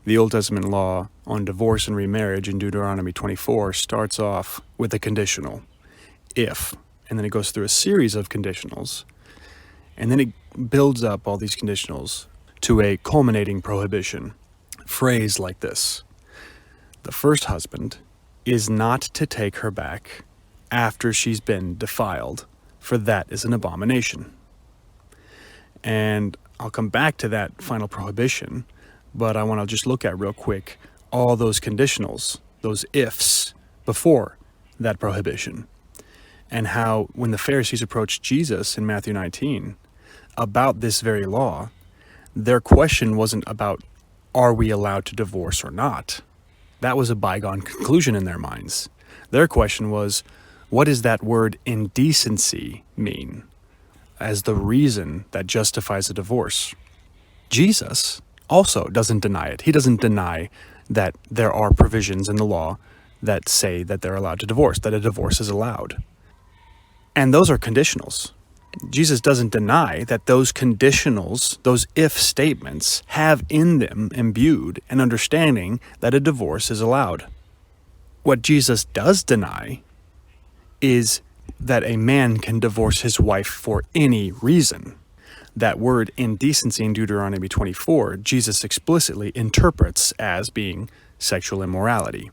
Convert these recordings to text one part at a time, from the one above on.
The Old Testament law on divorce and remarriage in Deuteronomy 24 starts off with a conditional, if, and then it goes through a series of conditionals, and then it builds up all these conditionals to a culminating prohibition, phrased like this: the first husband is not to take her back after she's been defiled, for that is an abomination. And I'll come back to that final prohibition, but I want to just look at real quick all those conditionals, those ifs, before that prohibition, and how when the Pharisees approached Jesus in Matthew 19 about this very law, their question wasn't about, are we allowed to divorce or not? That was a bygone conclusion in their minds. Their question was, what does that word indecency mean as the reason that justifies a divorce? Jesus also doesn't deny it. He doesn't deny that there are provisions in the law that say that they're allowed to divorce, that a divorce is allowed. And those are conditionals. Jesus doesn't deny that those conditionals, those if statements, have in them imbued an understanding that a divorce is allowed. What Jesus does deny is that a man can divorce his wife for any reason. That word indecency in Deuteronomy 24, Jesus explicitly interprets as being sexual immorality.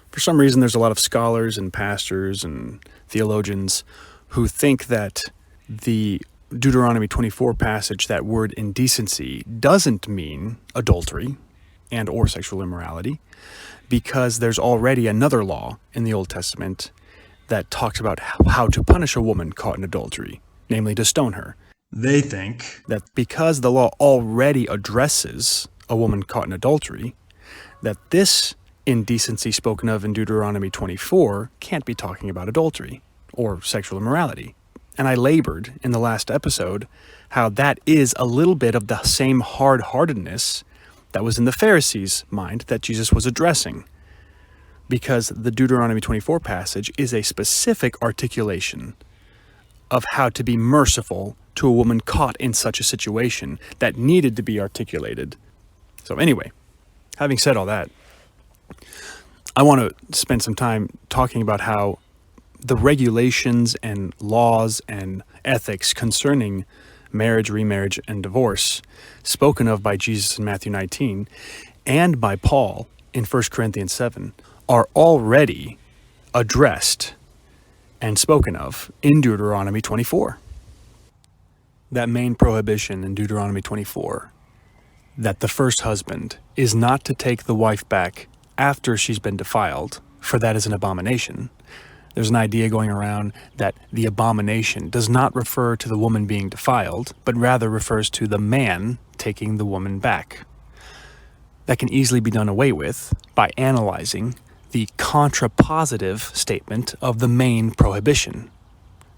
For some reason, there's a lot of scholars and pastors and theologians who think that the Deuteronomy 24 passage, that word indecency, doesn't mean adultery and or sexual immorality, because there's already another law in the Old Testament that talks about how to punish a woman caught in adultery, namely to stone her. They think that because the law already addresses a woman caught in adultery, that this indecency spoken of in Deuteronomy 24 can't be talking about adultery or sexual immorality. And I labored in the last episode how that is a little bit of the same hard-heartedness that was in the Pharisees' mind that Jesus was addressing, because the Deuteronomy 24 passage is a specific articulation of how to be merciful to a woman caught in such a situation that needed to be articulated. So anyway, having said all that, I want to spend some time talking about how the regulations and laws and ethics concerning marriage, remarriage, and divorce spoken of by Jesus in Matthew 19 and by Paul in 1 Corinthians 7 are already addressed and spoken of in Deuteronomy 24. That main prohibition in Deuteronomy 24, that the first husband is not to take the wife back after she's been defiled, for that is an abomination. There's an idea going around that the abomination does not refer to the woman being defiled, but rather refers to the man taking the woman back. That can easily be done away with by analyzing the contrapositive statement of the main prohibition.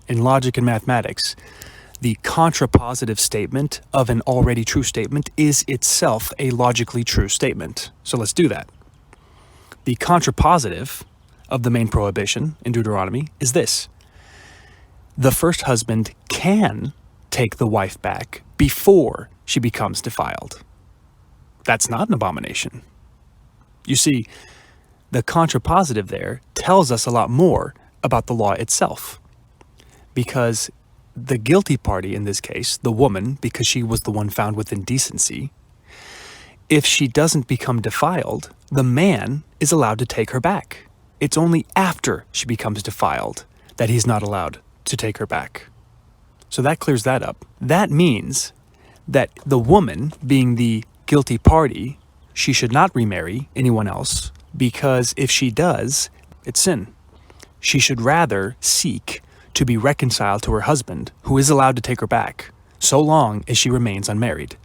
In logic and mathematics, the contrapositive statement of an already true statement is itself a logically true statement. So let's do that. The contrapositive of the main prohibition in Deuteronomy is this: the first husband can take the wife back before she becomes defiled. That's not an abomination. You see, the contrapositive there tells us a lot more about the law itself, because the guilty party in this case, the woman, because she was the one found with indecency, if she doesn't become defiled, the man is allowed to take her back. It's only after she becomes defiled that he's not allowed to take her back. So that clears that up. That means that the woman, being the guilty party, she should not remarry anyone else, because if she does, it's sin. She should rather seek to be reconciled to her husband, who is allowed to take her back, so long as she remains unmarried.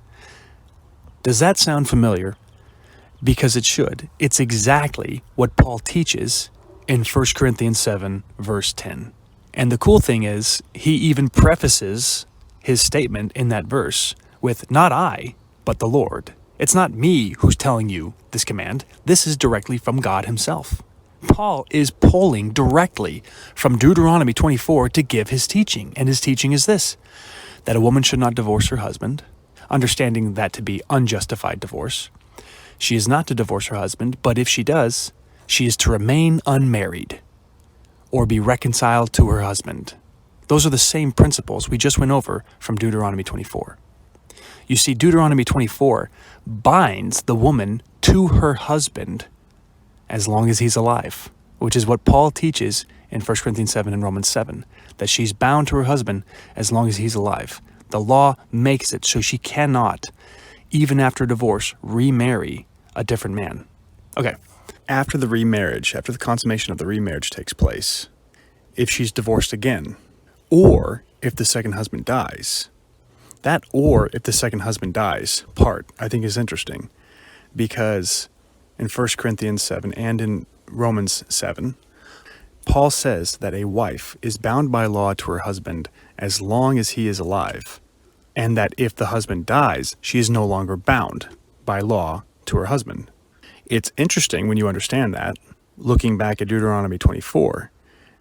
Does that sound familiar? Because it should. It's exactly what Paul teaches in 1 Corinthians 7, verse 10. And the cool thing is, he even prefaces his statement in that verse with, "Not I, but the Lord." It's not me who's telling you this command. This is directly from God himself. Paul is pulling directly from Deuteronomy 24 to give his teaching. And his teaching is this: that a woman should not divorce her husband understanding that to be unjustified divorce. She is not to divorce her husband, but if she does, she is to remain unmarried or be reconciled to her husband. Those are the same principles we just went over from Deuteronomy 24. You see, Deuteronomy 24 binds the woman to her husband as long as he's alive, which is what Paul teaches in 1 Corinthians 7 and Romans 7, that she's bound to her husband as long as he's alive. The law makes it so she cannot, even after divorce, remarry a different man. Okay, after the remarriage, after the consummation of the remarriage takes place, if she's divorced again, or if the second husband dies, that "or if the second husband dies" part I think is interesting, because in 1 Corinthians 7 and in Romans 7, Paul says that a wife is bound by law to her husband as long as he is alive, and that if the husband dies, she is no longer bound by law to her husband. It's interesting when you understand that, looking back at Deuteronomy 24,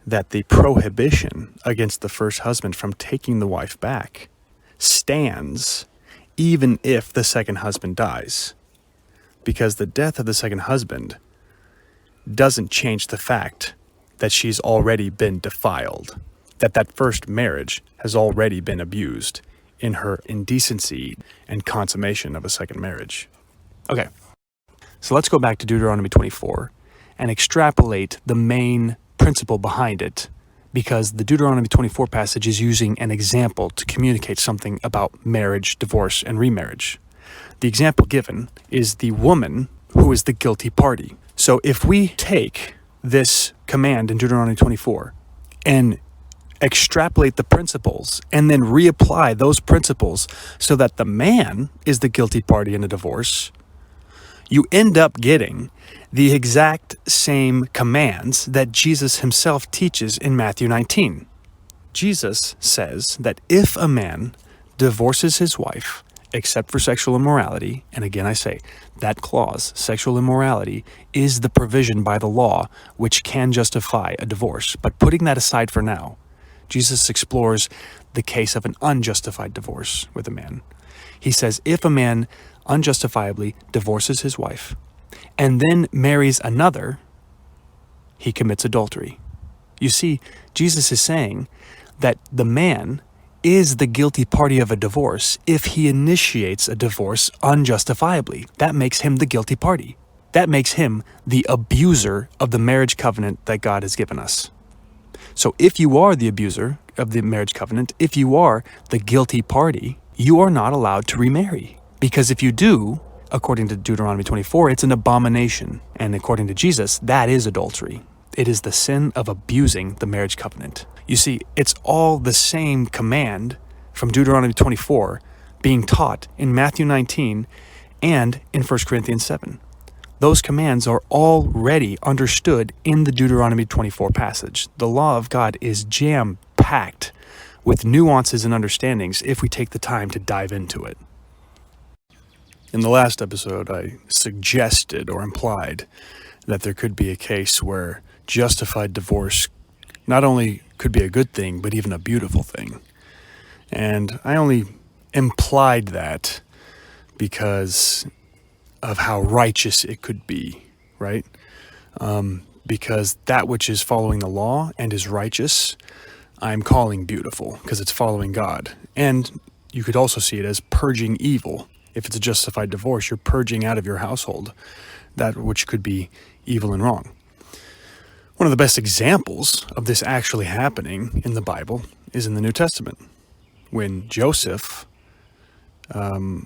that the prohibition against the first husband from taking the wife back stands even if the second husband dies, because the death of the second husband doesn't change the fact that she's already been defiled, that first marriage has already been abused in her indecency and consummation of a second marriage. Okay, so let's go back to Deuteronomy 24 and extrapolate the main principle behind it, because the Deuteronomy 24 passage is using an example to communicate something about marriage, divorce, and remarriage. The example given is the woman who is the guilty party. So if we take this command in Deuteronomy 24 and extrapolate the principles and then reapply those principles so that the man is the guilty party in a divorce, you end up getting the exact same commands that Jesus himself teaches in Matthew 19. Jesus says that if a man divorces his wife, except for sexual immorality, and again I say, that clause, sexual immorality, is the provision by the law which can justify a divorce. But putting that aside for now, Jesus explores the case of an unjustified divorce with a man. He says if a man unjustifiably divorces his wife and then marries another, he commits adultery. You see, Jesus is saying that the man is the guilty party of a divorce if he initiates a divorce unjustifiably. That makes him the guilty party. That makes him the abuser of the marriage covenant that God has given us. So if you are the abuser of the marriage covenant, if you are the guilty party, you are not allowed to remarry. Because if you do, according to Deuteronomy 24, it's an abomination. And according to Jesus, that is adultery. It is the sin of abusing the marriage covenant. You see, it's all the same command from Deuteronomy 24 being taught in Matthew 19 and in 1 Corinthians 7. Those commands are already understood in the Deuteronomy 24 passage. The law of God is jam-packed with nuances and understandings if we take the time to dive into it. In the last episode, I suggested or implied that there could be a case where justified divorce not only could be a good thing, but even a beautiful thing. And I only implied that because of how righteous it could be, right? Because that which is following the law and is righteous, I'm calling beautiful because it's following God. And you could also see it as purging evil. If it's a justified divorce, you're purging out of your household that which could be evil and wrong. One of the best examples of this actually happening in the Bible is in the New Testament, when Joseph, in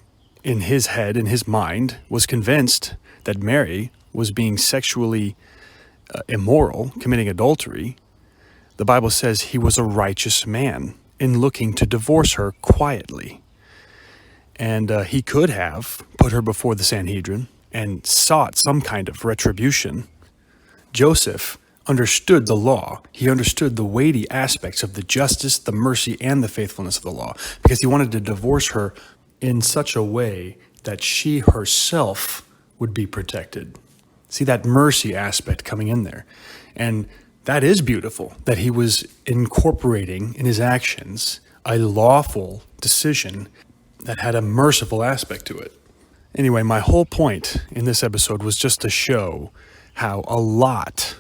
his head, in his mind, was convinced that Mary was being sexually immoral, committing adultery. The Bible says he was a righteous man in looking to divorce her quietly. And he could have put her before the Sanhedrin and sought some kind of retribution. Joseph understood the law. He understood the weighty aspects of the justice, the mercy, and the faithfulness of the law, because he wanted to divorce her in such a way that she herself would be protected. See that mercy aspect coming in there. And that is beautiful, that he was incorporating in his actions a lawful decision that had a merciful aspect to it. Anyway, my whole point in this episode was just to show how a lot,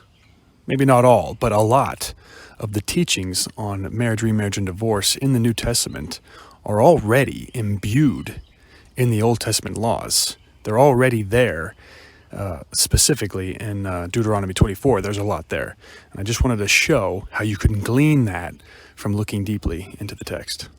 maybe not all, but a lot of the teachings on marriage, remarriage, and divorce in the New Testament are already imbued in the Old Testament laws. They're already there, specifically in Deuteronomy 24. There's a lot there. And I just wanted to show how you can glean that from looking deeply into the text.